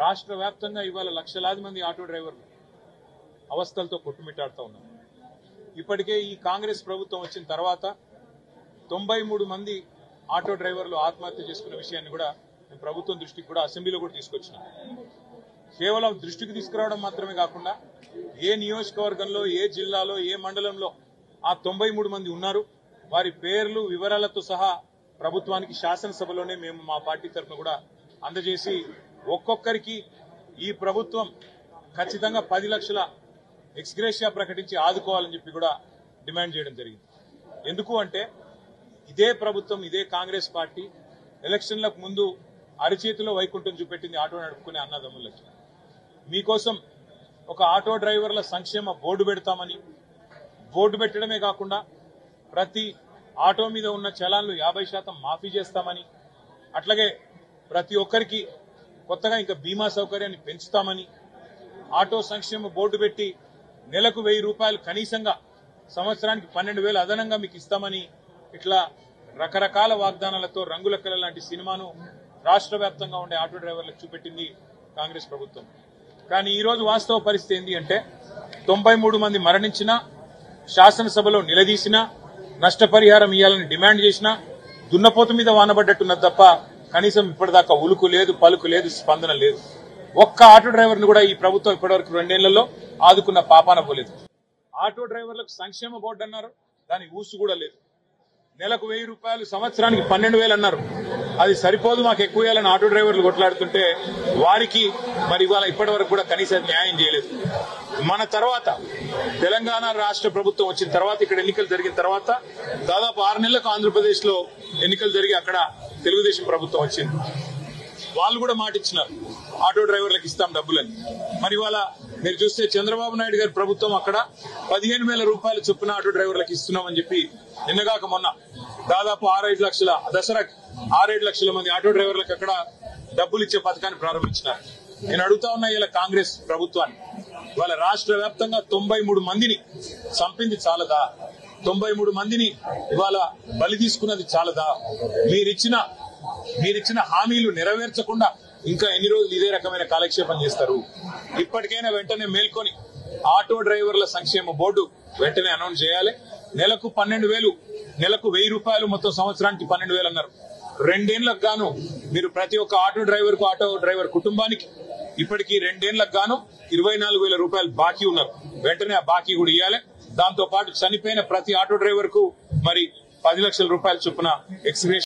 రాష్ట్ర వ్యాప్తంగా ఇవాళ లక్షలాది మంది ఆటో డ్రైవర్లు అవస్థలతో కొట్టుమిట్టాడుతూ ఉన్నారు. ఇప్పటికే ఈ కాంగ్రెస్ ప్రభుత్వం వచ్చిన తర్వాత 93 మంది ఆటో డ్రైవర్లు ఆత్మహత్య చేసుకున్న విషయాన్ని కూడా మేము ప్రభుత్వం దృష్టికి కూడా అసెంబ్లీలో కూడా తీసుకొచ్చినాం. కేవలం దృష్టికి తీసుకురావడం మాత్రమే కాకుండా ఏ నియోజకవర్గంలో, ఏ జిల్లాలో, ఏ మండలంలో ఆ 93 మంది ఉన్నారు, వారి పేర్లు వివరాలతో సహా ప్రభుత్వానికి శాసనసభలోనే మేము మా పార్టీ తరఫున కూడా అందజేసి ఒక్కొక్కరికి ఈ ప్రభుత్వం ఖచ్చితంగా 10 లక్షల ఎక్స్గ్రేషియా ప్రకటించి ఆదుకోవాలని చెప్పి కూడా డిమాండ్ చేయడం జరిగింది. ఎందుకు అంటే ఇదే ప్రభుత్వం, ఇదే కాంగ్రెస్ పార్టీ ఎలక్షన్లకు ముందు అరచేతిలో వైకుంఠం చూపెట్టింది ఆటో నడుపుకునే అన్నదమ్ములకి. మీకోసం ఒక ఆటో డ్రైవర్ల సంక్షేమ బోర్డు పెడతామని, బోర్డు పెట్టడమే కాకుండా ప్రతి ఆటో మీద ఉన్న చలాన్లు 50% మాఫీ చేస్తామని, అట్లాగే ప్రతి ఒక్కరికి కొత్తగా ఇంకా బీమా సౌకర్యాన్ని పెంచుతామని, ఆటో సంక్షేమ బోర్డు పెట్టి నెలకు 1000 రూపాయలు కనీసంగా, సంవత్సరానికి 12,000 అదనంగా మీకు ఇస్తామని, ఇట్లా రకరకాల వాగ్దానాలతో రంగుల కళ లాంటి సినిమాను రాష్ట్ర వ్యాప్తంగా ఉండే ఆటో డ్రైవర్లకు చూపెట్టింది కాంగ్రెస్ ప్రభుత్వం. కానీ ఈ రోజు వాస్తవ పరిస్థితి ఏంటి అంటే 93 మంది మరణించినా, శాసనసభలో నిలదీసినా, నష్టపరిహారం ఇవ్వాలని డిమాండ్ చేసినా దున్నపోతు మీద వానబడ్డట్టున్నది తప్ప కనీసం ఇప్పటిదాకా ఉలుకు లేదు, పలుకు లేదు, స్పందన లేదు. ఒక్క ఆటో డ్రైవర్ను కూడా ఈ ప్రభుత్వం ఇప్పటివరకు 2 ఏళ్లలో ఆదుకున్న పాపాన పోలేదు. ఆటో డ్రైవర్లకు సంక్షేమ బోర్డు అన్నారు, దాని ఊసు కూడా లేదు. నెలకు 1000 రూపాయలు, సంవత్సరానికి 12,000 అన్నారు. అది సరిపోదు, మాకు ఎక్కువ వేయాలని ఆటో డ్రైవర్లు కొట్లాడుతుంటే వారికి మరి ఇవాళ ఇప్పటి వరకు కూడా కనీసం న్యాయం చేయలేదు. మన తర్వాత తెలంగాణ రాష్ట్ర ప్రభుత్వం వచ్చిన తర్వాత, ఇక్కడ ఎన్నికలు జరిగిన తర్వాత దాదాపు 6 నెలలకు ఆంధ్రప్రదేశ్ లో ఎన్నికలు జరిగి అక్కడ తెలుగుదేశం ప్రభుత్వం వచ్చింది. వాళ్ళు కూడా మాట ఇచ్చినారు, ఆటో డ్రైవర్లకు ఇస్తాం డబ్బులని. మరి ఇవాళ మీరు చూస్తే చంద్రబాబు నాయుడు గారి ప్రభుత్వం అక్కడ 15,000 రూపాయలు చొప్పున ఆటో డ్రైవర్లకు ఇస్తున్నామని చెప్పి నిన్నగాక మొన్న దాదాపు 6-5 లక్షల దసరాకి 6-7 లక్షల మంది ఆటో డ్రైవర్లకు అక్కడ డబ్బులు ఇచ్చే పథకాన్ని ప్రారంభించినారు. నేను అడుగుతా ఉన్నా ఇలా కాంగ్రెస్ ప్రభుత్వాన్ని, ఇవాళ రాష్ట్ర వ్యాప్తంగా 93 మందిని చంపింది చాలదా? 93 మందిని ఇవాళ బలి తీసుకున్నది చాలదా? మీరిచ్చిన హామీలు నెరవేర్చకుండా ఇంకా ఎన్ని రోజులు ఇదే రకమైన కాలక్షేపం చేస్తారు? ఇప్పటికైనా వెంటనే మేల్కొని ఆటో డ్రైవర్ల సంక్షేమ బోర్డు వెంటనే అనౌన్స్ చేయాలి. నెలకు 12,000, నెలకు 1000 రూపాయలు, మొత్తం సంవత్సరానికి 12,000 అన్నారు. 2 ఏళ్లకు గాను మీరు ప్రతి ఒక్క ఆటో డ్రైవర్ కుటుంబానికి ఇప్పటికీ 2 ఏళ్లకు గాను 24,000 రూపాయలు బాకీ ఉన్నారు. వెంటనే ఆ బాకీ కూడా ఇవ్వాలి. దాంతో పాటు చనిపోయిన ప్రతి ఆటో డ్రైవర్ కు మరి 10 లక్షల రూపాయల చొప్పున ఎక్స్గ్రేషియా